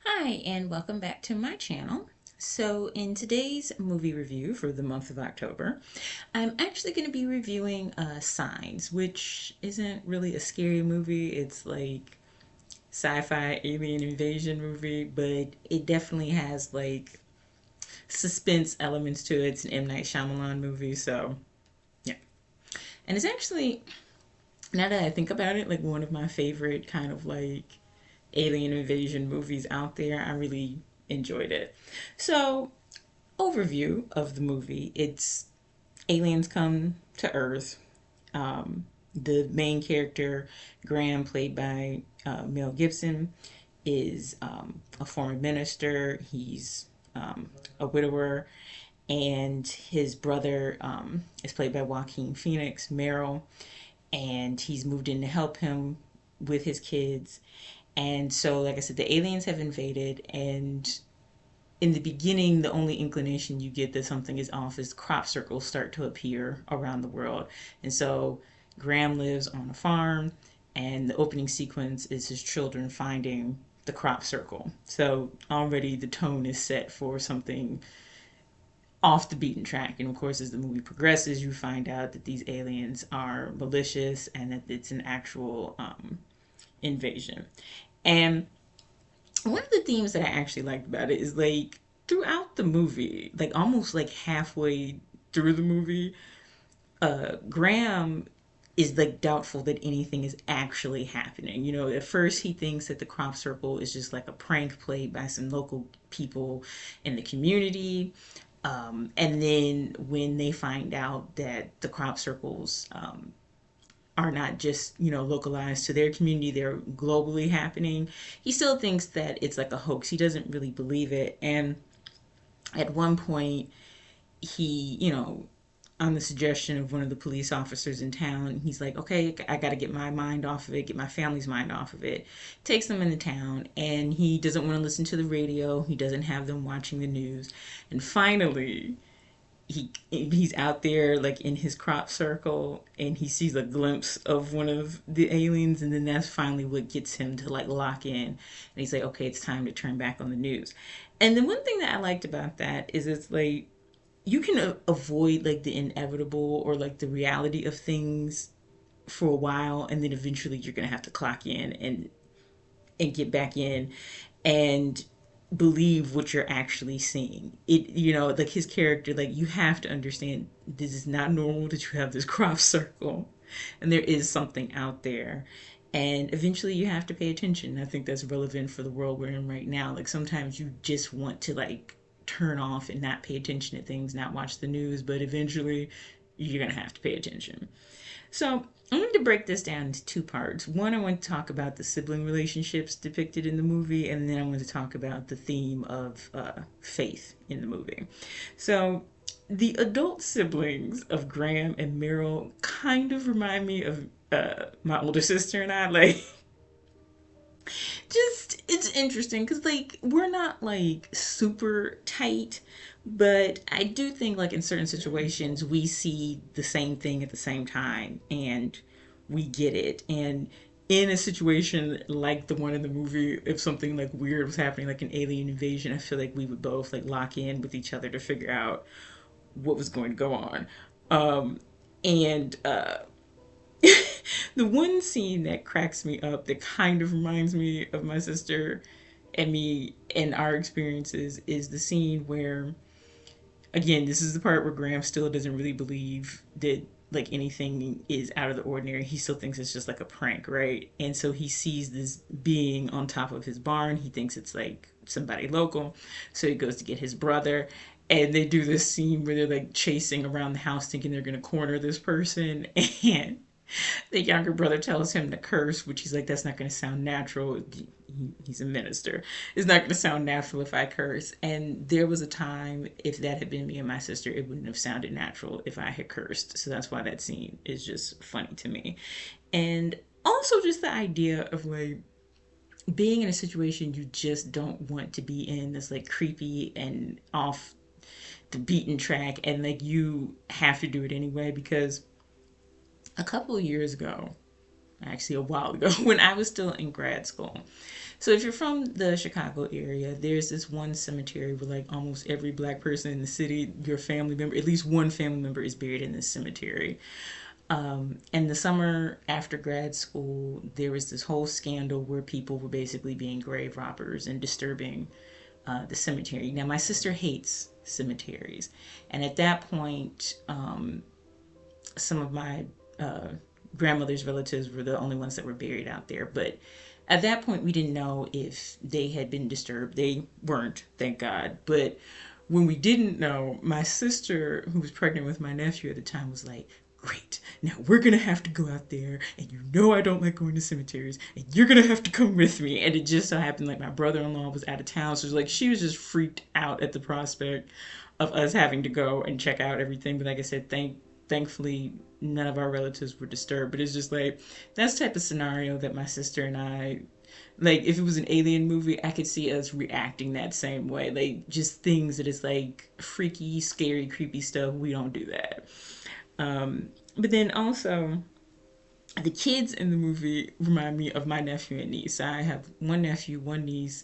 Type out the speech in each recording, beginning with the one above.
Hi, and welcome back to my channel. So, in today's movie review for the month of October, I'm actually going to be reviewing Signs, which isn't really a scary movie. It's like sci-fi alien invasion movie, but it definitely has like suspense elements to it. It's an M. Night Shyamalan movie, so yeah. And it's actually, now that I think about it, like one of my favorite kind of like alien invasion movies out there. I really enjoyed it. So, overview of the movie, it's aliens come to Earth. The main character, Graham, played by Mel Gibson, is a former minister. He's a widower, and his brother is played by Joaquin Phoenix, Merrill, and he's moved in to help him with his kids. And so, like I said, the aliens have invaded, and in the beginning, the only inclination you get that something is off is crop circles start to appear around the world. And so, Graham lives on a farm, and the opening sequence is his children finding the crop circle. So, already the tone is set for something off the beaten track. And of course, as the movie progresses, you find out that these aliens are malicious and that it's an actual invasion. And one of the themes that I actually liked about it is like throughout the movie, like almost like halfway through the movie, Graham is like doubtful that anything is actually happening. You know, at first he thinks that the crop circle is just like a prank played by some local people in the community. And then when they find out that the crop circles are not just localized to their community, they're globally happening, he still thinks that it's like a hoax. He doesn't really believe it. And at one point, he on the suggestion of one of the police officers in town, he's like, okay, I got to get my mind off of it, get my family's mind off of it. Takes them into town, and he doesn't want to listen to the radio, he doesn't have them watching the news. And finally, he's out there like in his crop circle, and he sees a glimpse of one of the aliens, and then that's finally what gets him to like lock in, and he's like, okay, it's time to turn back on the news. And the one thing that I liked about that is it's like you can avoid like the inevitable or like the reality of things for a while, and then eventually you're gonna have to clock in and get back in and believe what you're actually seeing. It, like his character, like you have to understand this is not normal that you have this crop circle and there is something out there. And eventually you have to pay attention. I think that's relevant for the world we're in right now. Like sometimes you just want to like turn off and not pay attention to things, not watch the news, but eventually you're going to have to pay attention. So I'm going to break this down into two parts. One, I want to talk about the sibling relationships depicted in the movie, and then I want to talk about the theme of faith in the movie. So the adult siblings of Graham and Meryl kind of remind me of my older sister and I. Like, just it's interesting because like we're not like super tight, but I do think like in certain situations we see the same thing at the same time and we get it. And in a situation like the one in the movie, if something like weird was happening, like an alien invasion, I feel like we would both like lock in with each other to figure out what was going to go on. And the one scene that cracks me up that kind of reminds me of my sister and me and our experiences is the scene where, again, this is the part where Graham still doesn't really believe that like anything is out of the ordinary. He still thinks it's just like a prank, right? And so he sees this being on top of his barn. He thinks it's like somebody local. So he goes to get his brother, and they do this scene where they're like chasing around the house thinking they're going to corner this person. And the younger brother tells him to curse, which he's like, that's not going to sound natural. He's a minister. It's not going to sound natural if I curse. And there was a time, if that had been me and my sister, it wouldn't have sounded natural if I had cursed. So that's why that scene is just funny to me. And also just the idea of like being in a situation you just don't want to be in, that's like creepy and off the beaten track, and like you have to do it anyway. Because a couple of years ago, actually a while ago, when I was still in grad school. So if you're from the Chicago area, there's this one cemetery where like almost every black person in the city, your family member, at least one family member is buried in this cemetery. And the summer after grad school, there was this whole scandal where people were basically being grave robbers and disturbing the cemetery. Now, my sister hates cemeteries. And at that point, some of my uh, grandmother's relatives were the only ones that were buried out there. But at that point, we didn't know if they had been disturbed. They weren't, thank God. But when we didn't know, my sister, who was pregnant with my nephew at the time, was like, great, now we're gonna have to go out there, and you know I don't like going to cemeteries, and you're gonna have to come with me. And it just so happened like my brother-in-law was out of town, so it was like she was just freaked out at the prospect of us having to go and check out everything. But like I said, thankfully none of our relatives were disturbed. But it's just like that's the type of scenario that my sister and I, like if it was an alien movie, I could see us reacting that same way. Like just things that is like freaky, scary, creepy stuff. We don't do that. But then also, the kids in the movie remind me of my nephew and niece. I have one nephew, one niece.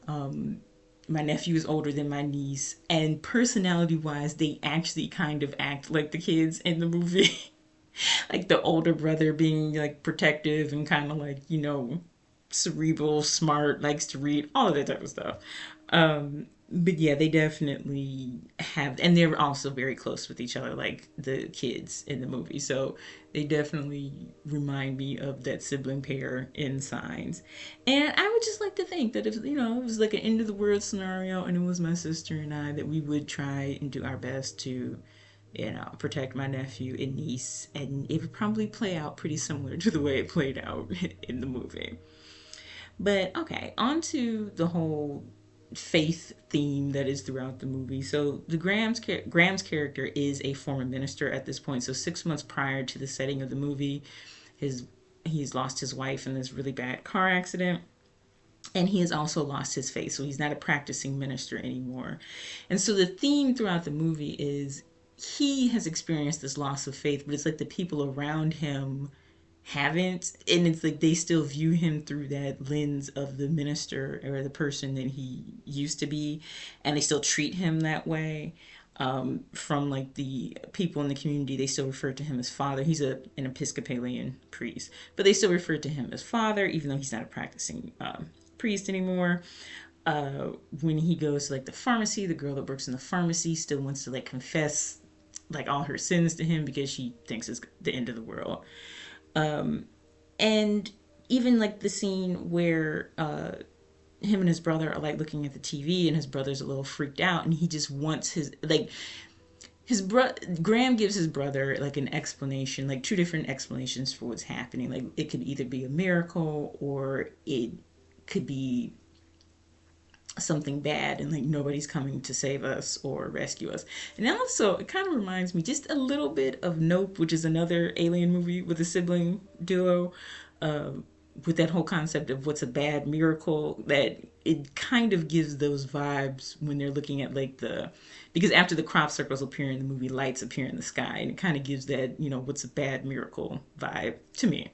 My nephew is older than my niece, and personality wise, they actually kind of act like the kids in the movie. Like the older brother being like protective and kind of like, cerebral, smart, likes to read, all of that type of stuff. But yeah, they definitely have, and they're also very close with each other, like the kids in the movie. So they definitely remind me of that sibling pair in Signs. And I would just like to think that if, it was like an end of the world scenario and it was my sister and I, that we would try and do our best to, protect my nephew and niece. And it would probably play out pretty similar to the way it played out in the movie. But okay, on to the whole faith theme that is throughout the movie. So the Graham's character is a former minister at this point. So 6 months prior to the setting of the movie, his he's lost his wife in this really bad car accident. And he has also lost his faith, so he's not a practicing minister anymore. And so the theme throughout the movie is he has experienced this loss of faith, but it's like the people around him haven't, and it's like they still view him through that lens of the minister or the person that he used to be, and they still treat him that way. From like the people in the community, they still refer to him as father. He's an Episcopalian priest, but they still refer to him as father, even though he's not a practicing priest anymore. When he goes to like the pharmacy, the girl that works in the pharmacy still wants to like confess like all her sins to him because she thinks it's the end of the world. And even like the scene where him and his brother are like looking at the TV, and his brother's a little freaked out, and he just wants Graham gives his brother like an explanation, like two different explanations for what's happening. Like it could either be a miracle or it could be something bad and like nobody's coming to save us or rescue us. And also it kind of reminds me just a little bit of Nope, which is another alien movie with a sibling duo, with that whole concept of what's a bad miracle, that it kind of gives those vibes when they're looking at like because after the crop circles appear in the movie, lights appear in the sky, and it kind of gives that, what's a bad miracle vibe to me.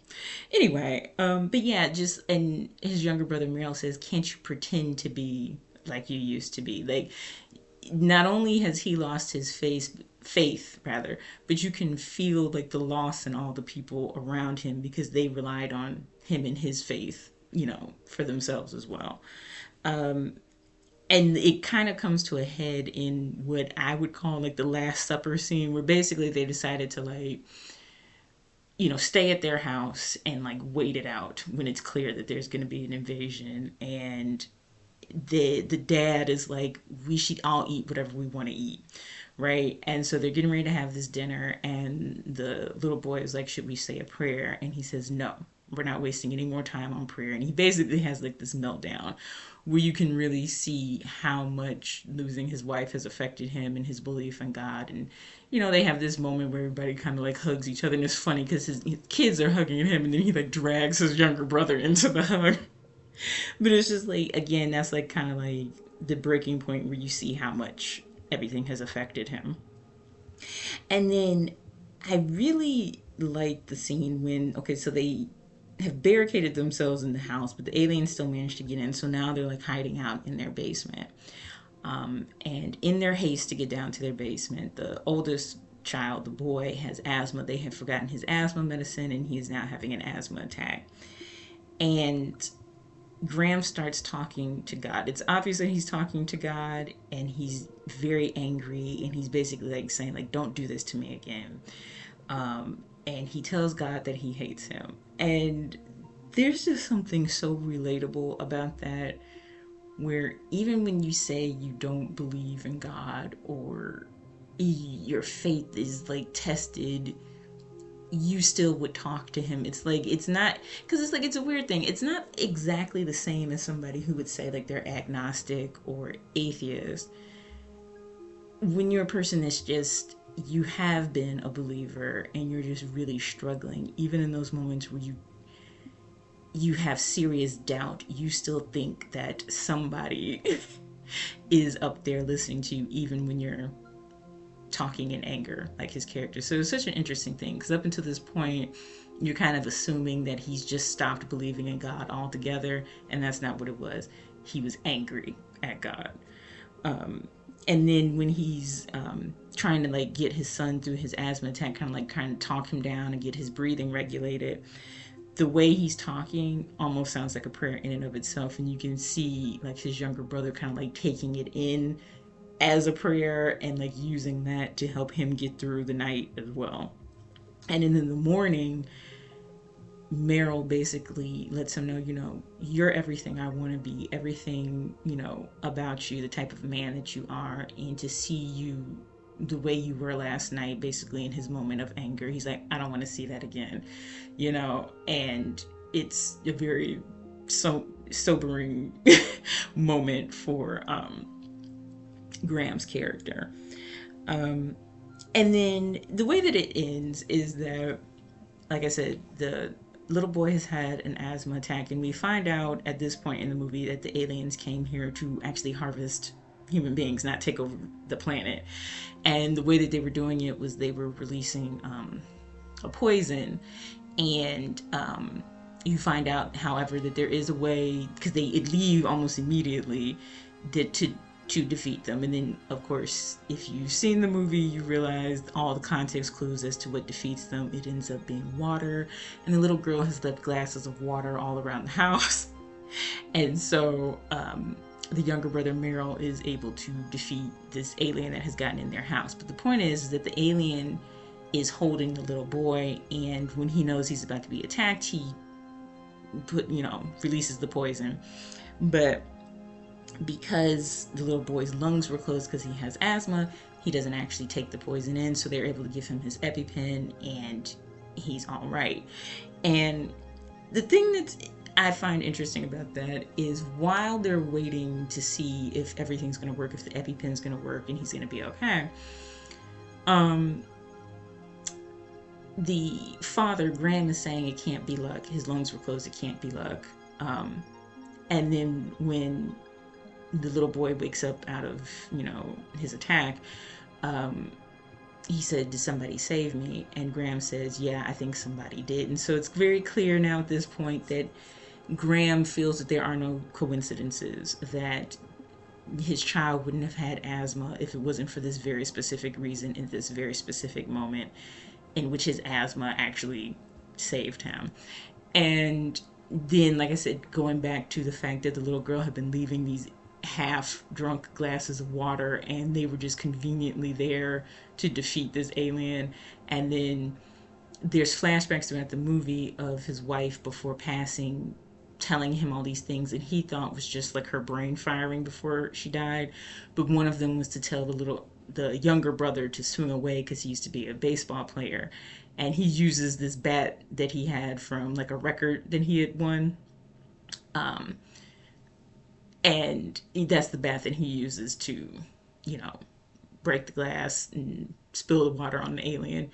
Anyway, but yeah, just, and his younger brother Muriel says, can't you pretend to be like you used to be? Like, not only has he lost his faith rather, but you can feel like the loss in all the people around him because they relied on him and his faith, for themselves as well. And it kind of comes to a head in what I would call like the Last Supper scene, where basically they decided to like, stay at their house and like wait it out when it's clear that there's going to be an invasion. And the dad is like, we should all eat whatever we want to eat, right? And so they're getting ready to have this dinner, and the little boy is like, should we say a prayer? And he says, no, we're not wasting any more time on prayer. And he basically has like this meltdown where you can really see how much losing his wife has affected him and his belief in God. And they have this moment where everybody kind of like hugs each other, and it's funny because his kids are hugging him, and then he like drags his younger brother into the hug. But it's just like, again, that's like kind of like the breaking point where you see how much everything has affected him. And then I really like the scene when, okay, so have barricaded themselves in the house, but the aliens still managed to get in. So now they're like hiding out in their basement. And in their haste to get down to their basement, the oldest child, the boy, has asthma. They have forgotten his asthma medicine, and he is now having an asthma attack. And Graham starts talking to God. It's obvious that he's talking to God, and he's very angry, and he's basically like saying, like, don't do this to me again. And he tells God that he hates him. And there's just something so relatable about that, where even when you say you don't believe in God, or your faith is like tested, you still would talk to him. It's like, it's not, because it's like, it's a weird thing. It's not exactly the same as somebody who would say like they're agnostic or atheist. When you're a person that's just, you have been a believer and you're just really struggling, even in those moments where you have serious doubt, you still think that somebody is up there listening to you, even when you're talking in anger, like his character. So it's such an interesting thing, because up until this point, you're kind of assuming that he's just stopped believing in God altogether, and that's not what it was. He was angry at God. And then when he's trying to like get his son through his asthma attack, kind of like trying to talk him down and get his breathing regulated, the way he's talking almost sounds like a prayer in and of itself. And you can see like his younger brother kind of like taking it in as a prayer and like using that to help him get through the night as well. And then in the morning, Meryl basically lets him know, you're everything I want to be, everything, about you, the type of man that you are, and to see you the way you were last night, basically in his moment of anger. He's like, I don't want to see that again, and it's a very sobering moment for Graham's character. And then the way that it ends is that, like I said, the little boy has had an asthma attack, and we find out at this point in the movie that the aliens came here to actually harvest human beings, not take over the planet. And the way that they were doing it was they were releasing a poison, and you find out, however, that there is a way, because they leave almost immediately, to defeat them. And then, of course, if you've seen the movie, you realize all the context clues as to what defeats them. It ends up being water, and the little girl has left glasses of water all around the house. And so the younger brother, Meryl, is able to defeat this alien that has gotten in their house. But the point is that the alien is holding the little boy, and when he knows he's about to be attacked, he releases the poison. But because the little boy's lungs were closed because he has asthma, he doesn't actually take the poison in, so they're able to give him his EpiPen, and he's all right. And the thing that I find interesting about that is, while they're waiting to see if everything's going to work, if the EpiPen's going to work and he's going to be okay, the father, Graham, is saying it can't be luck. His lungs were closed, it can't be luck. And then when the little boy wakes up out of, his attack, he said, did somebody save me? And Graham says, yeah, I think somebody did. And so it's very clear now at this point that Graham feels that there are no coincidences, that his child wouldn't have had asthma if it wasn't for this very specific reason in this very specific moment in which his asthma actually saved him. And then, like I said, going back to the fact that the little girl had been leaving these half-drunk glasses of water, and they were just conveniently there to defeat this alien. And then there's flashbacks throughout the movie of his wife before passing telling him all these things that he thought was just like her brain firing before she died. But one of them was to tell the younger brother to swing away because he used to be a baseball player. And he uses this bat that he had from like a record that he had won. And that's the bat that he uses to, break the glass and spill the water on the alien.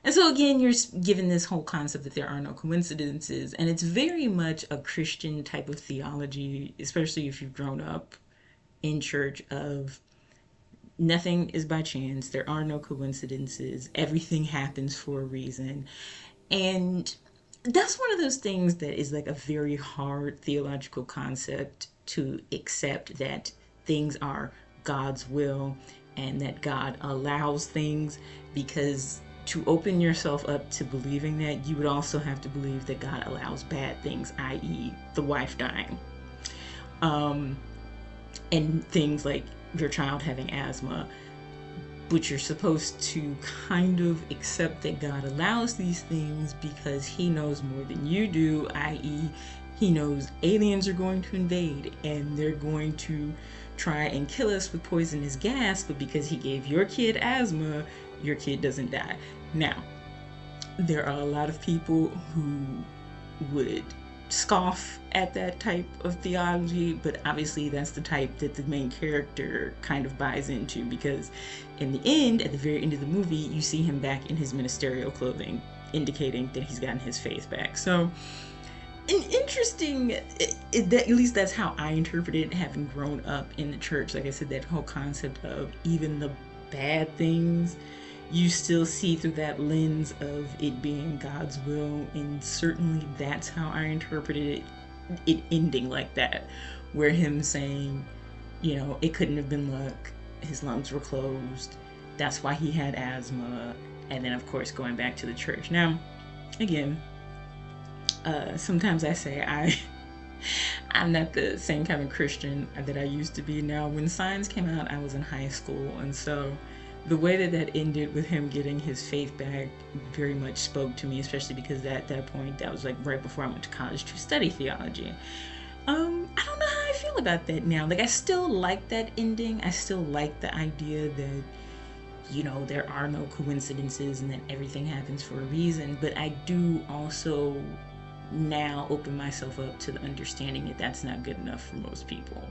And so again, you're given this whole concept that there are no coincidences. And it's very much a Christian type of theology, especially if you've grown up in church, of nothing is by chance. There are no coincidences. Everything happens for a reason. And that's one of those things that is like a very hard theological concept to accept, that things are God's will and that God allows things, because to open yourself up to believing that, you would also have to believe that God allows bad things, i.e., the wife dying, and things like your child having asthma. But you're supposed to kind of accept that God allows these things because He knows more than you do, i.e., He knows aliens are going to invade and they're going to try and kill us with poisonous gas, but because He gave your kid asthma, your kid doesn't die. Now, there are a lot of people who would scoff at that type of theology, but obviously that's the type that the main character kind of buys into, because in the end, at the very end of the movie, you see him back in his ministerial clothing, indicating that he's gotten his faith back. So, an interesting, at least that's how I interpret it, having grown up in the church. Like I said, that whole concept of even the bad things, you still see through that lens of it being God's will, and certainly that's how I interpreted it ending like that, where him saying, it couldn't have been luck, his lungs were closed, that's why he had asthma, and then of course going back to the church. Now, again, sometimes I say I'm not the same kind of Christian that I used to be now. When Signs came out, I was in high school, and so the way that ended with him getting his faith back very much spoke to me, especially because at that point, that was like right before I went to college to study theology. I don't know how I feel about that now. Like, I still like that ending. I still like the idea that, there are no coincidences and that everything happens for a reason, but I do also now open myself up to the understanding that that's not good enough for most people.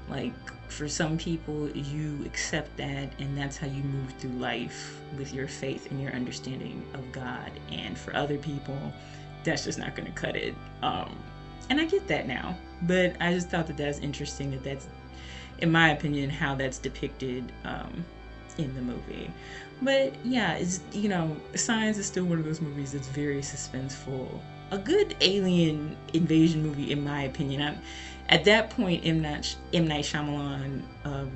Like, for some people, you accept that, and that's how you move through life with your faith and your understanding of God. And for other people, that's just not going to cut it. And I get that now, but I just thought that that's interesting, that that's, in my opinion, how that's depicted in the movie. But yeah, it's, Signs is still one of those movies that's very suspenseful. A good alien invasion movie, in my opinion. At that point, M. Night Shyamalan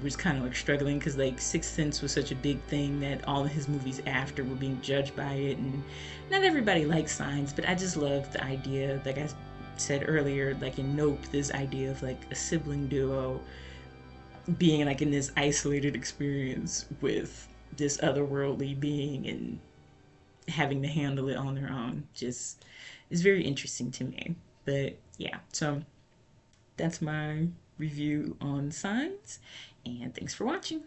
was kind of like struggling, because like Sixth Sense was such a big thing that all of his movies after were being judged by it, and not everybody likes Signs, but I just love the idea, like I said earlier, like in Nope, this idea of like a sibling duo being like in this isolated experience with this otherworldly being and having to handle it on their own just is very interesting to me. But yeah, so that's my review on Signs, and thanks for watching.